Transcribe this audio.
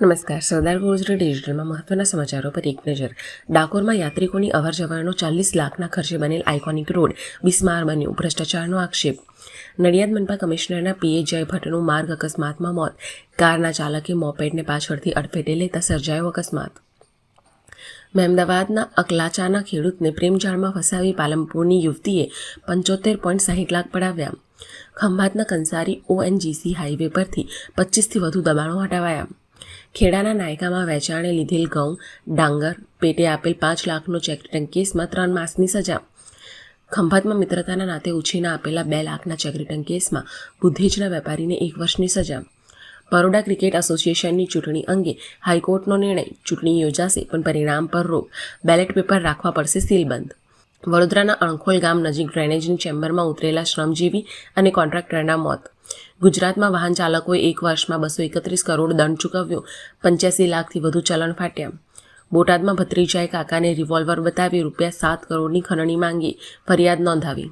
નમસ્કાર. સરદાર ગુજરાત ડિજિટલમાં મહત્વના સમાચારો પર એક નજર. ડાકોરમાં યાત્રિકોની અવરજવરનો 40 લાખના ખર્ચે બનેલ આઇકોનિક રોડ બિસ્માર બન્યો, ભ્રષ્ટાચારનો આક્ષેપ. નડિયાદ મનપા કમિશનરના પીએ જય ભટ્ટનું માર્ગ અકસ્માતમાં મોત. કારના ચાલકે મોપેડને પાછળથી અડફેટે લેતા સર્જાયો અકસ્માત. મહેમદાવાદના અકલાચાના ખેડૂતને પ્રેમજાળમાં ફસાવી પાલનપુરની યુવતીએ 75.60 લાખ પડાવ્યા. ખંભાતના કંસારી ઓએનજીસી હાઈવે પરથી 25થી વધુ દબાણો હટાવાયા. ખેડાના નાયકામાં વેચાણે લીધેલ ઘઉં, ડાંગર પેટે આપેલ 5 લાખનો ચેક રિટર્ન કેસમાં 3 માસની સજા. ખંભાતમાં મિત્રતાના નાતે ઉછીના આપેલા 2 લાખના ચેક રિટર્ન કેસમાં બુદ્ધેજના વેપારીને 1 વર્ષની સજા. બરોડા ક્રિકેટ એસોસિએશનની ચૂંટણી અંગે હાઈકોર્ટનો નિર્ણય. ચૂંટણી યોજાશે પણ પરિણામ પર રોક. બેલેટ પેપર રાખવા પડશે સીલબંધ. વડોદરાના અણખોલ ગામ નજીક ડ્રેનેજની ચેમ્બરમાં ઉતરેલા શ્રમજીવી અને કોન્ટ્રાક્ટરના મોત. ગુજરાતમાં વાહન ચાલકોએ 1 વર્ષમાં 231 કરોડ દંડ ચૂકવ્યો. 85 લાખથી વધુ ચલણ ફાટ્યા. બોટાદમાં ભત્રીજાએ કાકાને રિવોલ્વર બતાવી રૂપિયા 7 કરોડની ખંડણી માંગી. ફરિયાદ નોંધાવી.